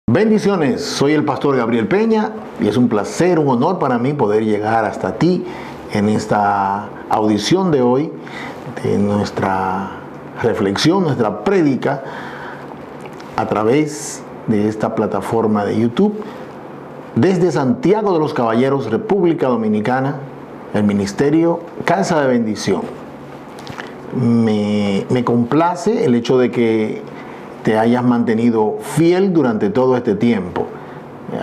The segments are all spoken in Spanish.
Bendiciones, soy el pastor Gabriel Peña y es un placer, un honor para mí poder llegar hasta ti en esta audición de hoy, de nuestra reflexión, nuestra prédica a través de esta plataforma de YouTube desde Santiago de los Caballeros, República Dominicana, el ministerio Casa de Bendición. Me complace el hecho de que te hayas mantenido fiel durante todo este tiempo.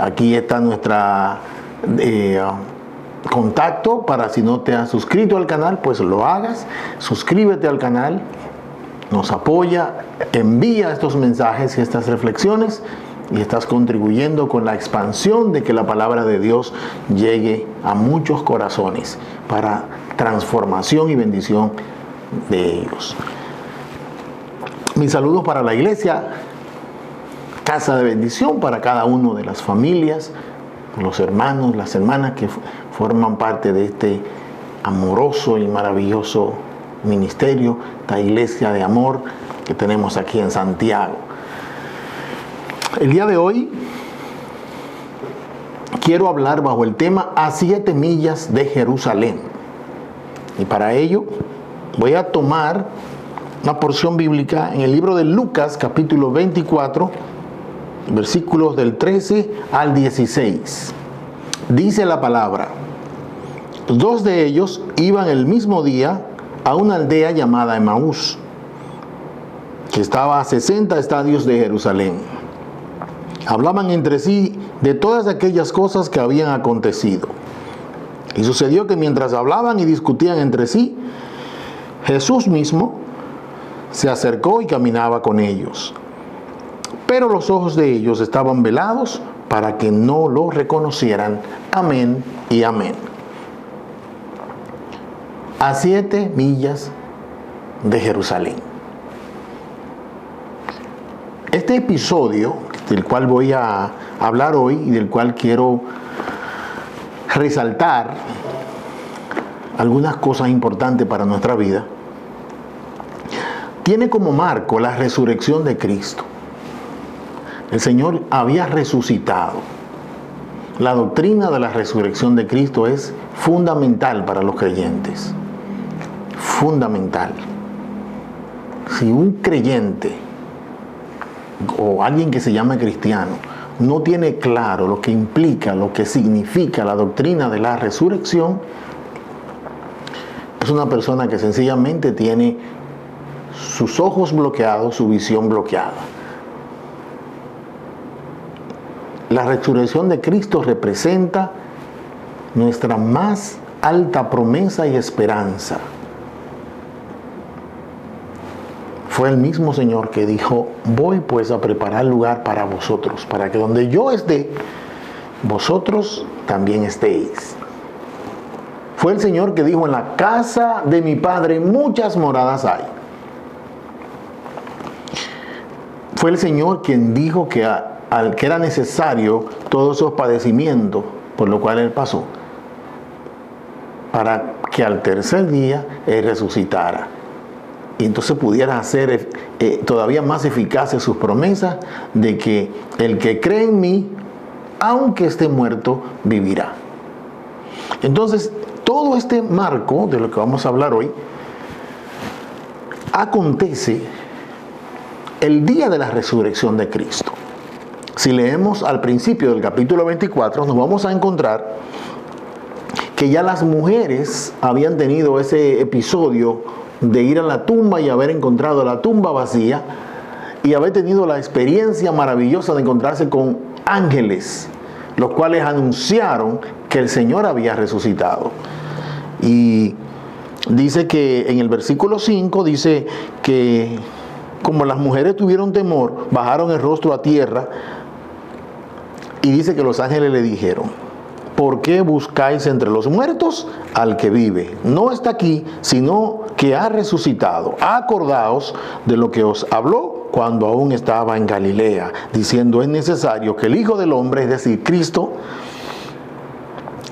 Aquí está nuestra contacto para si no te has suscrito al canal, pues lo hagas. Suscríbete al canal, nos apoya, envía estos mensajes y estas reflexiones y estás contribuyendo con la expansión de que la palabra de Dios llegue a muchos corazones para transformación y bendición de ellos. Mis saludos para la iglesia, Casa de Bendición, para cada una de las familias, los hermanos, las hermanas que forman parte de este amoroso y maravilloso ministerio, esta iglesia de amor que tenemos aquí en Santiago. El día de hoy quiero hablar bajo el tema a 7 millas de Jerusalén. Y para ello voy a tomar una porción bíblica en el libro de Lucas, capítulo 24, versículos del 13 al 16. Dice la palabra: 2 de ellos iban el mismo día a una aldea llamada Emaús, que estaba a 60 estadios de Jerusalén. Hablaban entre sí de todas aquellas cosas que habían acontecido. Y sucedió que mientras hablaban y discutían entre sí, Jesús mismo se acercó y caminaba con ellos. Pero los ojos de ellos estaban velados para que no lo reconocieran. Amén y amén. A 7 millas de Jerusalén. Este episodio del cual voy a hablar hoy y del cual quiero resaltar algunas cosas importantes para nuestra vida, tiene como marco la resurrección de Cristo. El Señor había resucitado. La doctrina de la resurrección de Cristo es fundamental para los creyentes. Fundamental. Si un creyente o alguien que se llama cristiano no tiene claro lo que implica, lo que significa la doctrina de la resurrección, es una persona que sencillamente tiene sus ojos bloqueados, su visión bloqueada. La resurrección de Cristo representa nuestra más alta promesa y esperanza. Fue el mismo Señor que dijo: voy pues a preparar lugar para vosotros, para que donde yo esté, vosotros también estéis. Fue el Señor que dijo: en la casa de mi Padre muchas moradas hay. Fue el Señor quien dijo que era necesario todos esos padecimientos por lo cual Él pasó, para que al tercer día Él resucitara. Y entonces pudiera hacer todavía más eficaces sus promesas de que el que cree en mí, aunque esté muerto, vivirá. Entonces, todo este marco de lo que vamos a hablar hoy acontece el día de la resurrección de Cristo. Si leemos al principio del capítulo 24, nos vamos a encontrar que ya las mujeres habían tenido ese episodio de ir a la tumba y haber encontrado la tumba vacía y haber tenido la experiencia maravillosa de encontrarse con ángeles, los cuales anunciaron que el Señor había resucitado. Y dice que en el versículo 5 dice que como las mujeres tuvieron temor, bajaron el rostro a tierra, y dice que los ángeles le dijeron: ¿por qué buscáis entre los muertos al que vive? No está aquí, sino que ha resucitado. Acordaos de lo que os habló cuando aún estaba en Galilea, diciendo: es necesario que el Hijo del Hombre, es decir, Cristo,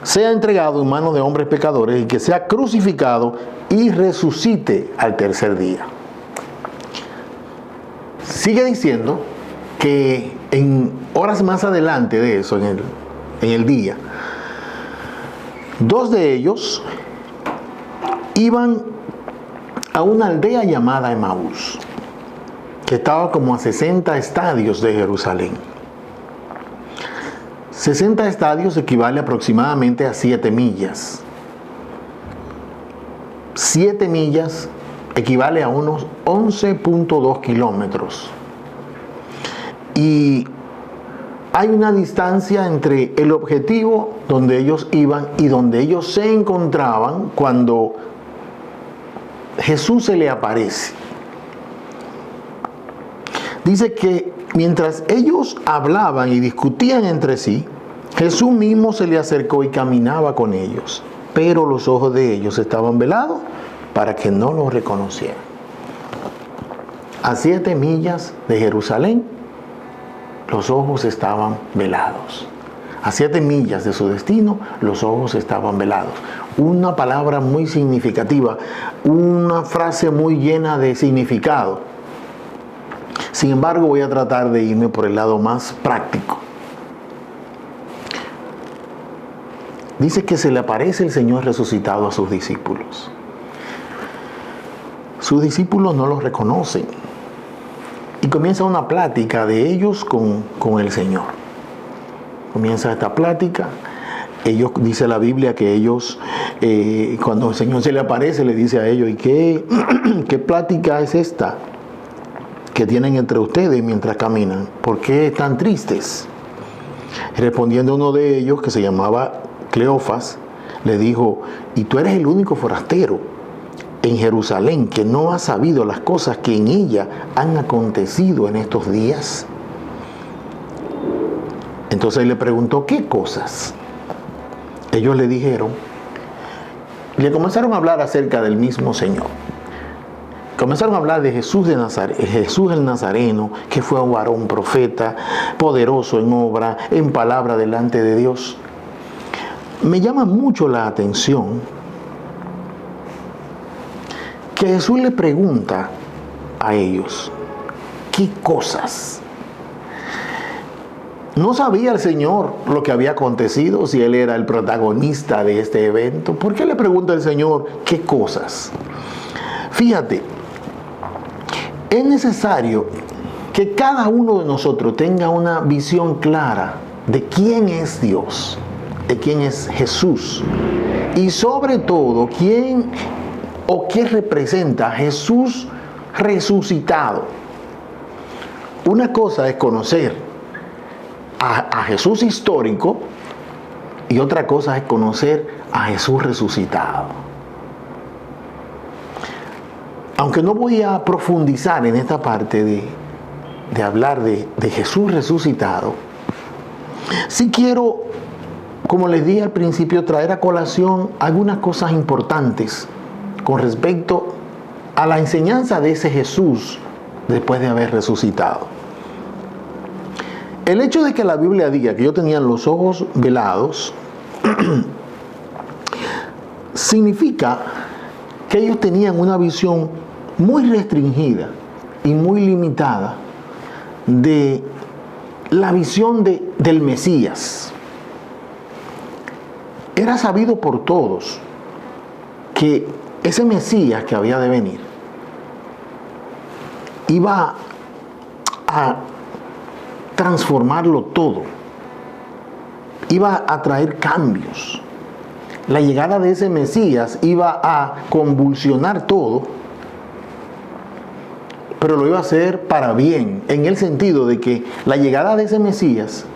sea entregado en manos de hombres pecadores y que sea crucificado y resucite al tercer día. Sigue diciendo que en horas más adelante de eso, en el día, dos de ellos iban a una aldea llamada Emaús, que estaba como a 60 estadios de Jerusalén. 60 estadios equivale aproximadamente a 7 millas. 7 millas equivale a unos 11.2 kilómetros. Y hay una distancia entre el objetivo donde ellos iban y donde ellos se encontraban cuando Jesús se le aparece. Dice que mientras ellos hablaban y discutían entre sí, Jesús mismo se le acercó y caminaba con ellos, pero los ojos de ellos estaban velados para que no lo reconocieran. A 7 millas de Jerusalén, los ojos estaban velados. A 7 millas de su destino, los ojos estaban velados. Una palabra muy significativa, una frase muy llena de significado. Sin embargo, voy a tratar de irme por el lado más práctico. Dice que se le aparece el Señor resucitado a sus discípulos. Sus discípulos no lo reconocen. Y comienza una plática de ellos con el Señor. Comienza esta plática. Ellos, dice la Biblia que ellos, cuando el Señor se le aparece, le dice a ellos: ¿y qué plática es esta que tienen entre ustedes mientras caminan? ¿Por qué están tristes? Respondiendo uno de ellos, que se llamaba Cleofas, le dijo: ¿y tú eres el único forastero en Jerusalén que no ha sabido las cosas que en ella han acontecido en estos días? Entonces le preguntó: ¿qué cosas? Ellos le dijeron, le comenzaron a hablar acerca del mismo Señor. Comenzaron a hablar de Jesús de Nazaret, Jesús el Nazareno, que fue un varón profeta, poderoso en obra, en palabra delante de Dios. Me llama mucho la atención que Jesús le pregunta a ellos: ¿qué cosas? ¿No sabía el Señor lo que había acontecido, si Él era el protagonista de este evento? ¿Por qué le pregunta el Señor qué cosas? Fíjate, es necesario que cada uno de nosotros tenga una visión clara de quién es Dios, de quién es Jesús, y sobre todo quién o qué representa Jesús resucitado. Una cosa es conocer a Jesús histórico y otra cosa es conocer a Jesús resucitado. Aunque no voy a profundizar en esta parte de hablar de Jesús resucitado, sí quiero, como les dije al principio, traer a colación algunas cosas importantes con respecto a la enseñanza de ese Jesús después de haber resucitado. El hecho de que la Biblia diga que ellos tenían los ojos velados significa que ellos tenían una visión muy restringida y muy limitada de la visión del Mesías. Era sabido por todos que ese Mesías que había de venir iba a transformarlo todo, iba a traer cambios. La llegada de ese Mesías iba a convulsionar todo, pero lo iba a hacer para bien, en el sentido de que la llegada de ese Mesías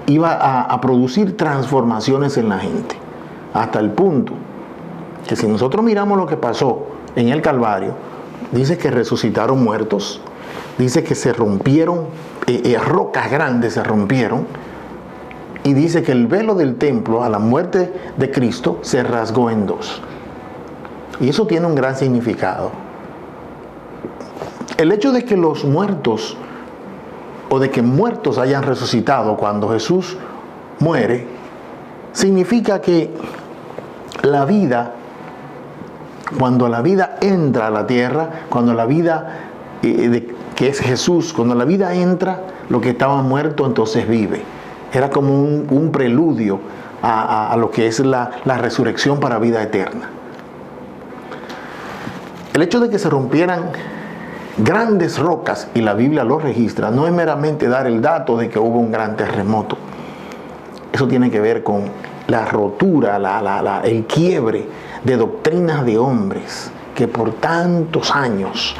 iba a producir transformaciones en la gente, hasta el punto que si nosotros miramos lo que pasó en el Calvario, dice que resucitaron muertos, dice que se rompieron, rocas grandes se rompieron, y dice que el velo del templo a la muerte de Cristo se rasgó en dos. Y eso tiene un gran significado. El hecho de que los muertos, o de que muertos hayan resucitado cuando Jesús muere, significa que la vida, cuando la vida entra a la tierra, cuando la vida que es Jesús. Cuando la vida entra, lo que estaba muerto entonces vive. Era como un preludio a lo que es la resurrección para vida eterna. El hecho de que se rompieran grandes rocas, y la Biblia lo registra, no es meramente dar el dato de que hubo un gran terremoto. Eso tiene que ver con la rotura, el quiebre de doctrinas de hombres que por tantos años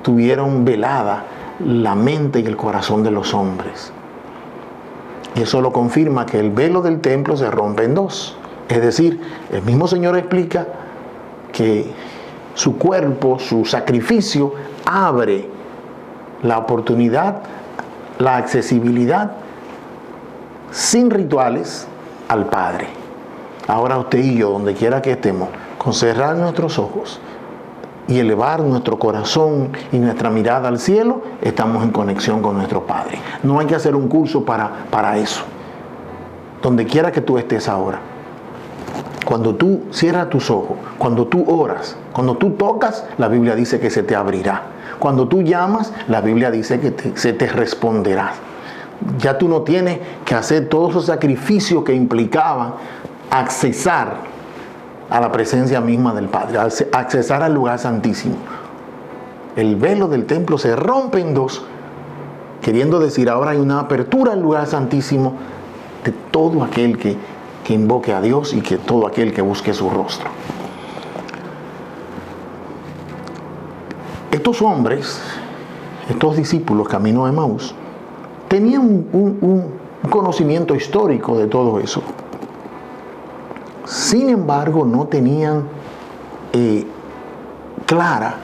tuvieron velada la mente y el corazón de los hombres. Y eso lo confirma que el velo del templo se rompe en dos. Es decir, el mismo Señor explica que su cuerpo, su sacrificio, abre la oportunidad, la accesibilidad, sin rituales, al Padre. Ahora usted y yo, donde quiera que estemos, con cerrar nuestros ojos y elevar nuestro corazón y nuestra mirada al cielo, estamos en conexión con nuestro Padre. No hay que hacer un curso para eso. Donde quiera que tú estés ahora, cuando tú cierras tus ojos, cuando tú oras, cuando tú tocas, la Biblia dice que se te abrirá. Cuando tú llamas, la Biblia dice que se te responderá. Ya tú no tienes que hacer todos esos sacrificios que implicaban accesar a la presencia misma del Padre, accesar al lugar santísimo. El velo del templo se rompe en dos, queriendo decir ahora hay una apertura al lugar santísimo de todo aquel que invoque a Dios y que todo aquel que busque su rostro. Estos hombres, estos discípulos camino a Emaús, tenían un conocimiento histórico de todo eso. Sin embargo, no tenían clara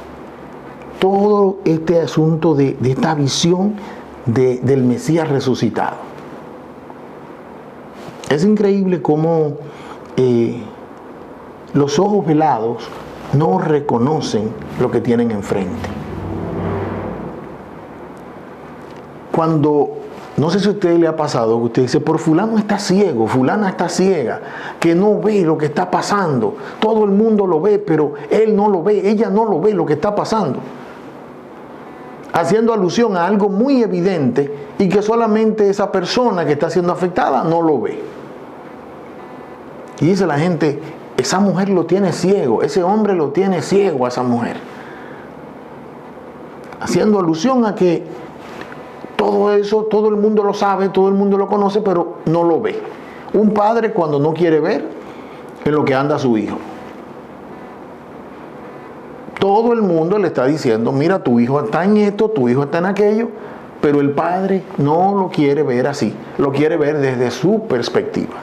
todo este asunto de esta visión del Mesías resucitado. Es increíble cómo los ojos velados no reconocen lo que tienen enfrente. Cuando, no sé si a usted le ha pasado, que usted dice, por fulano está ciego, fulana está ciega, que no ve lo que está pasando. Todo el mundo lo ve, pero él no lo ve, ella no lo ve lo que está pasando. Haciendo alusión a algo muy evidente y que solamente esa persona que está siendo afectada no lo ve. Y dice la gente, esa mujer lo tiene ciego, ese hombre lo tiene ciego a esa mujer. Haciendo alusión a que todo eso, todo el mundo lo sabe, todo el mundo lo conoce, pero no lo ve. Un padre cuando no quiere ver en lo que anda su hijo. Todo el mundo le está diciendo, mira, tu hijo está en esto, tu hijo está en aquello, pero el padre no lo quiere ver así, lo quiere ver desde su perspectiva.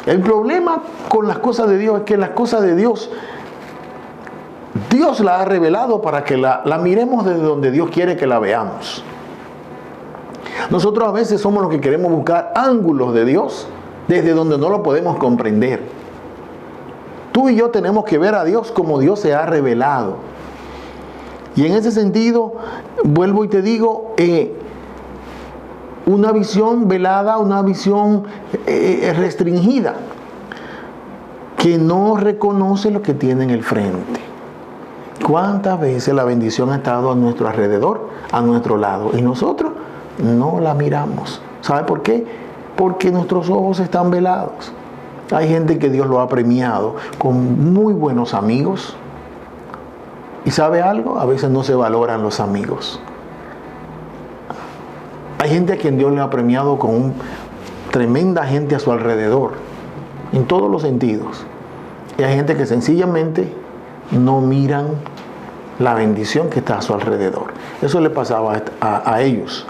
El problema con las cosas de Dios es que las cosas de Dios las ha revelado para que la miremos desde donde Dios quiere que la veamos. Nosotros a veces somos los que queremos buscar ángulos de Dios desde donde no lo podemos comprender. Tú y yo tenemos que ver a Dios como Dios se ha revelado. Y en ese sentido, vuelvo y te digo, una visión velada, una visión restringida, que no reconoce lo que tiene en el frente. ¿Cuántas veces la bendición ha estado a nuestro alrededor, a nuestro lado, y nosotros no la miramos? ¿Sabe por qué? Porque nuestros ojos están velados. Hay gente que Dios lo ha premiado con muy buenos amigos. ¿Y sabe algo? A veces no se valoran los amigos. Hay gente a quien Dios le ha premiado con tremenda gente a su alrededor, en todos los sentidos. Y hay gente que sencillamente no miran la bendición que está a su alrededor. Eso le pasaba a ellos.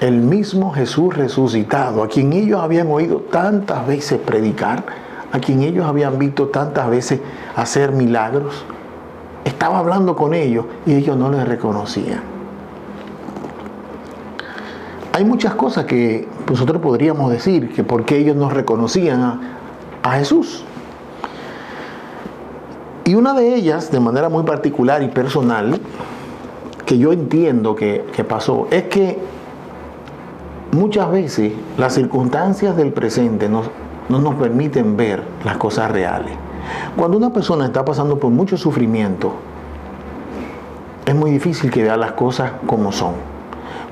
El mismo Jesús resucitado, a quien ellos habían oído tantas veces predicar, a quien ellos habían visto tantas veces hacer milagros, estaba hablando con ellos y ellos no les reconocían. Hay muchas cosas que nosotros podríamos decir que por qué ellos no reconocían a Jesús. Y una de ellas, de manera muy particular y personal, que yo entiendo que pasó, es que muchas veces las circunstancias del presente no nos permiten ver las cosas reales. Cuando una persona está pasando por mucho sufrimiento, es muy difícil que vea las cosas como son.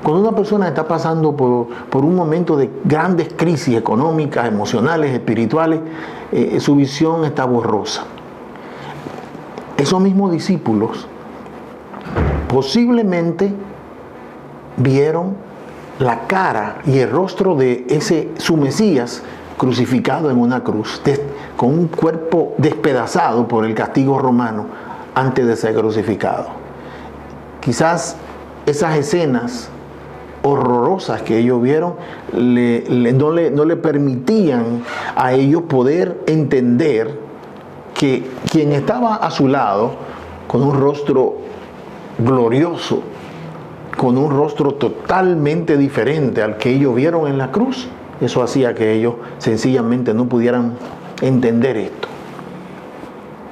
Cuando una persona está pasando por un momento de grandes crisis económicas, emocionales, espirituales, su visión está borrosa. Esos mismos discípulos posiblemente vieron la cara y el rostro de su Mesías crucificado en una cruz, con un cuerpo despedazado por el castigo romano antes de ser crucificado. Quizás esas escenas horrorosas que ellos vieron no le permitían a ellos poder entender que quien estaba a su lado, con un rostro glorioso, con un rostro totalmente diferente al que ellos vieron en la cruz, eso hacía que ellos sencillamente no pudieran entender esto.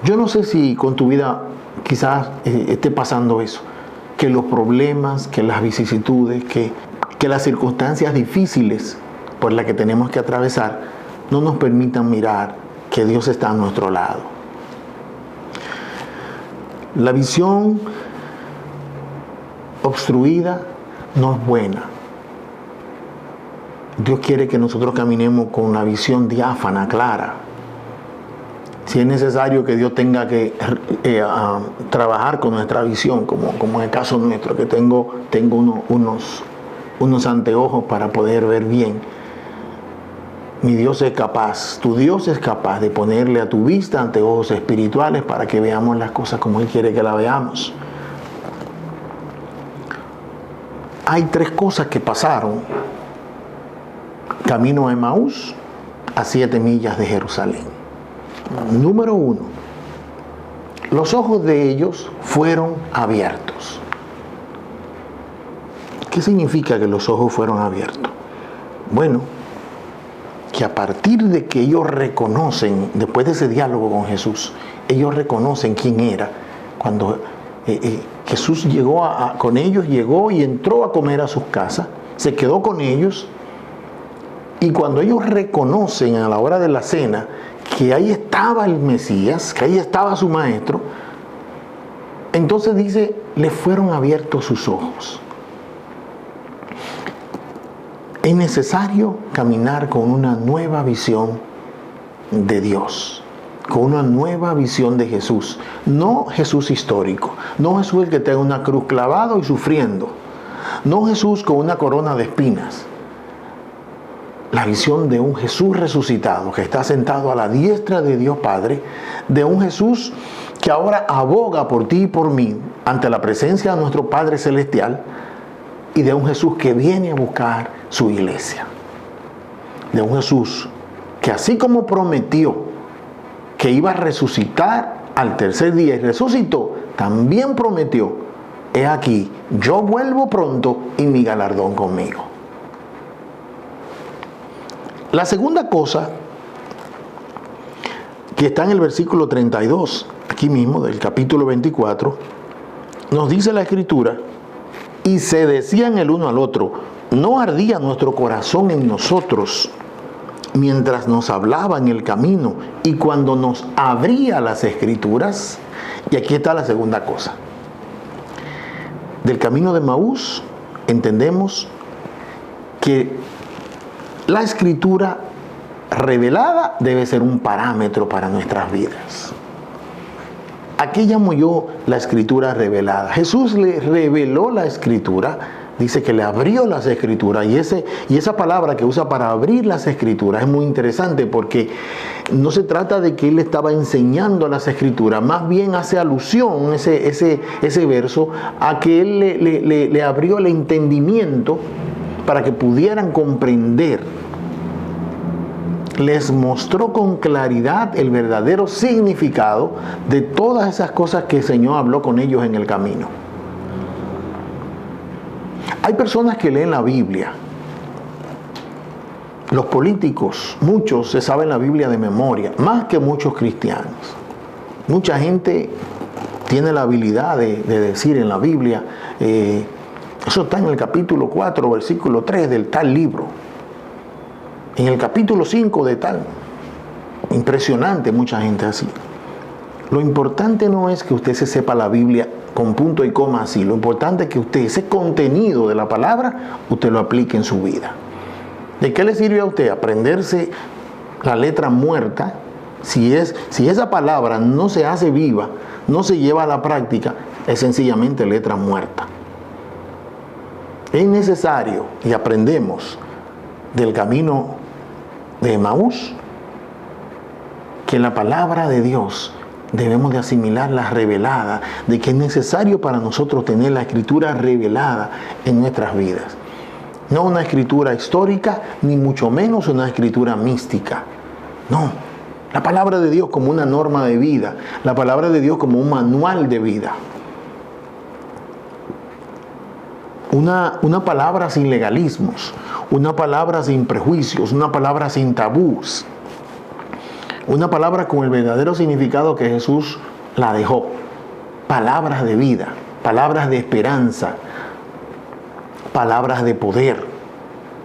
Yo no sé si con tu vida quizás esté pasando eso, que los problemas, que las vicisitudes, que las circunstancias difíciles por las que tenemos que atravesar no nos permitan mirar que Dios está a nuestro lado. La visión obstruida no es buena. Dios quiere que nosotros caminemos con una visión diáfana, clara. Si es necesario que Dios tenga que trabajar con nuestra visión, como en el caso nuestro, que tengo unos anteojos para poder ver bien. Mi Dios es capaz, tu Dios es capaz de ponerle a tu vista anteojos espirituales para que veamos las cosas como Él quiere que las veamos. Hay 3 cosas que pasaron camino a Emaús, a 7 millas de Jerusalén. Número 1, los ojos de ellos fueron abiertos. ¿Qué significa que los ojos fueron abiertos? Bueno, que a partir de que ellos reconocen, después de ese diálogo con Jesús, ellos reconocen quién era. Cuando Jesús llegó con ellos, llegó y entró a comer a sus casas, se quedó con ellos, y cuando ellos reconocen a la hora de la cena que ahí estaba el Mesías, que ahí estaba su maestro, entonces dice, le fueron abiertos sus ojos. Es necesario caminar con una nueva visión de Dios, con una nueva visión de Jesús. No Jesús histórico, no Jesús el que tenga una cruz clavado y sufriendo, no Jesús con una corona de espinas. La visión de un Jesús resucitado que está sentado a la diestra de Dios Padre, de un Jesús que ahora aboga por ti y por mí ante la presencia de nuestro Padre Celestial, y de un Jesús que viene a buscar su iglesia. De un Jesús que así como prometió que iba a resucitar al tercer día y resucitó, también prometió, he aquí, yo vuelvo pronto y mi galardón conmigo. La segunda cosa que está en el versículo 32, aquí mismo del capítulo 24, nos dice la Escritura, y se decían el uno al otro, ¿no ardía nuestro corazón en nosotros mientras nos hablaba en el camino y cuando nos abría las Escrituras? Y aquí está la segunda cosa. Del camino de Emaús entendemos que la Escritura revelada debe ser un parámetro para nuestras vidas. ¿A qué llamo yo la Escritura revelada? Jesús le reveló la Escritura, dice que le abrió las Escrituras, y esa palabra que usa para abrir las Escrituras es muy interesante, porque no se trata de que él estaba enseñando las Escrituras, más bien hace alusión ese verso a que él le abrió el entendimiento para que pudieran comprender. Les mostró con claridad el verdadero significado de todas esas cosas que el Señor habló con ellos en el camino. Hay personas que leen la Biblia. Los políticos, muchos se saben la Biblia de memoria, más que muchos cristianos. Mucha gente tiene la habilidad de decir en la Biblia, eso está en el capítulo 4, versículo 3 del tal libro. En el capítulo 5 de tal. Impresionante, mucha gente así. Lo importante no es que usted se sepa la Biblia con punto y coma así. Lo importante es que usted, ese contenido de la palabra, usted lo aplique en su vida. ¿De qué le sirve a usted aprenderse la letra muerta si esa palabra no se hace viva, no se lleva a la práctica? Es sencillamente letra muerta. Es necesario, y aprendemos del camino de Emaús, que la palabra de Dios debemos de asimilarla revelada, de que es necesario para nosotros tener la escritura revelada en nuestras vidas. No una escritura histórica, ni mucho menos una escritura mística. No, la palabra de Dios como una norma de vida, la palabra de Dios como un manual de vida. Una palabra sin legalismos, una palabra sin prejuicios, una palabra sin tabús. Una palabra con el verdadero significado que Jesús la dejó. Palabras de vida, palabras de esperanza, palabras de poder,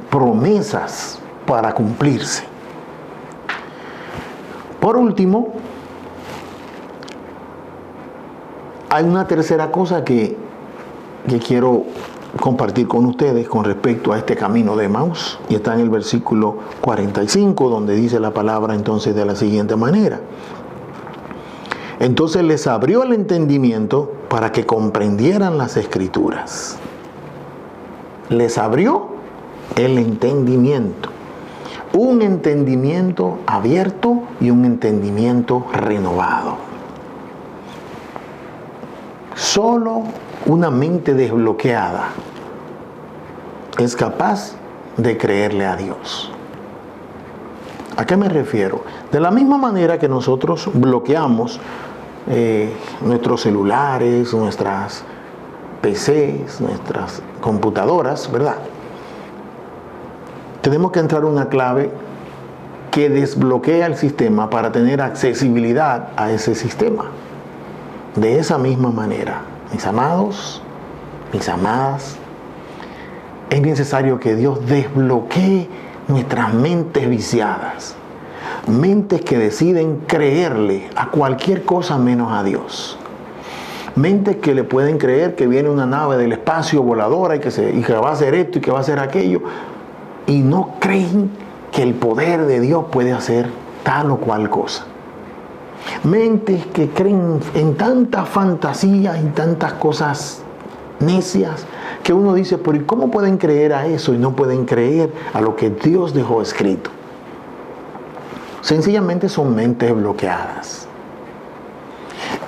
promesas para cumplirse. Por último, hay una tercera cosa que quiero compartir con ustedes con respecto a este camino de Emaús, y está en el versículo 45, donde dice la palabra entonces de la siguiente manera: entonces les abrió el entendimiento para que comprendieran las escrituras. Les abrió el entendimiento, un entendimiento abierto y un entendimiento renovado. Solo una mente desbloqueada es capaz de creerle a Dios. ¿A qué me refiero? De la misma manera que nosotros bloqueamos nuestros celulares, nuestras PCs, nuestras computadoras, ¿verdad? Tenemos que entrar una clave que desbloquea el sistema para tener accesibilidad a ese sistema. De esa misma manera, mis amados, mis amadas, es necesario que Dios desbloquee nuestras mentes viciadas, mentes que deciden creerle a cualquier cosa menos a Dios, mentes que le pueden creer que viene una nave del espacio voladora y que va a hacer esto y que va a hacer aquello, y no creen que el poder de Dios puede hacer tal o cual cosa. Mentes que creen en tantas fantasías y tantas cosas necias que uno dice, pero ¿y cómo pueden creer a eso y no pueden creer a lo que Dios dejó escrito? Sencillamente son mentes bloqueadas.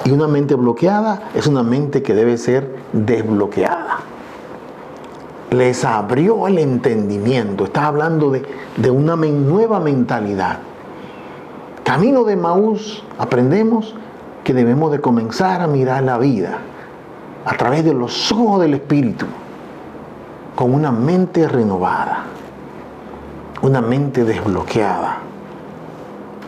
Y una mente bloqueada es una mente que debe ser desbloqueada. Les abrió el entendimiento. Está hablando de una nueva mentalidad. Camino de Emaús, aprendemos que debemos de comenzar a mirar la vida a través de los ojos del Espíritu, con una mente renovada, una mente desbloqueada,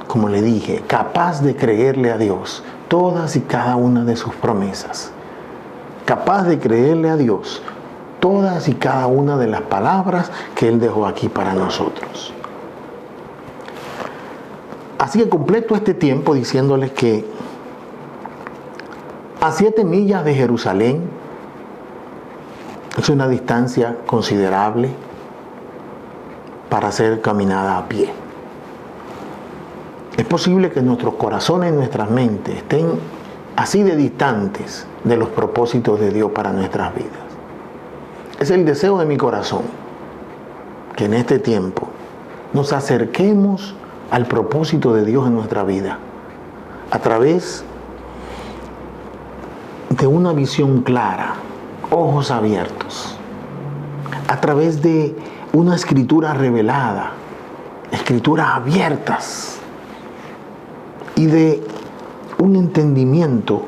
como le dije, capaz de creerle a Dios todas y cada una de sus promesas, capaz de creerle a Dios todas y cada una de las palabras que Él dejó aquí para nosotros. Así que completo este tiempo diciéndoles que a 7 millas de Jerusalén es una distancia considerable para hacer caminada a pie. Es posible que nuestros corazones y nuestras mentes estén así de distantes de los propósitos de Dios para nuestras vidas. Es el deseo de mi corazón que en este tiempo nos acerquemos al propósito de Dios en nuestra vida a través de una visión clara, ojos abiertos, a través de una escritura revelada, escrituras abiertas y de un entendimiento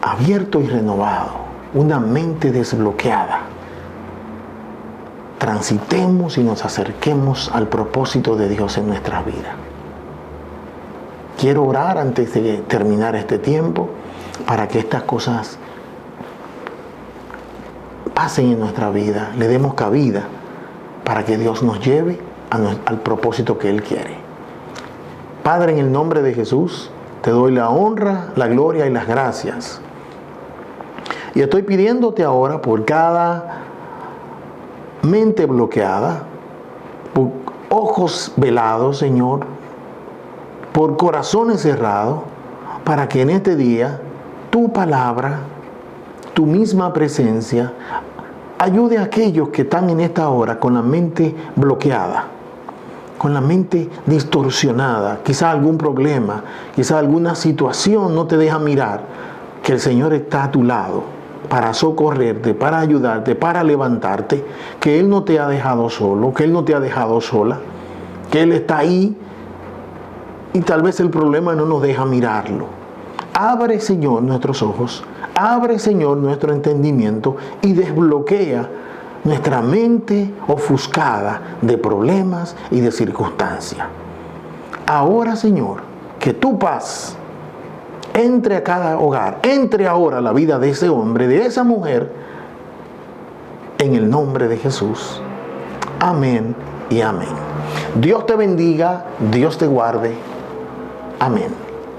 abierto y renovado, una mente desbloqueada. Transitemos y nos acerquemos al propósito de Dios en nuestra vida. Quiero orar antes de terminar este tiempo para que estas cosas pasen en nuestra vida, le demos cabida para que Dios nos lleve al propósito que Él quiere. Padre, en el nombre de Jesús, Te doy la honra, la gloria y las gracias. Y estoy pidiéndote ahora por cada mente bloqueada, por ojos velados, Señor, por corazones cerrados, para que en este día tu palabra, tu misma presencia, ayude a aquellos que están en esta hora con la mente bloqueada, con la mente distorsionada, quizá algún problema, quizá alguna situación no te deja mirar, que el Señor está a tu lado para socorrerte, para ayudarte, para levantarte, que Él no te ha dejado solo, que Él no te ha dejado sola, que Él está ahí y tal vez el problema no nos deja mirarlo. Abre, Señor, nuestros ojos, abre, Señor, nuestro entendimiento y desbloquea nuestra mente ofuscada de problemas y de circunstancias. Ahora, Señor, que tu paz entre a cada hogar, entre ahora a la vida de ese hombre, de esa mujer, en el nombre de Jesús. Amén y amén. Dios te bendiga, Dios te guarde. Amén.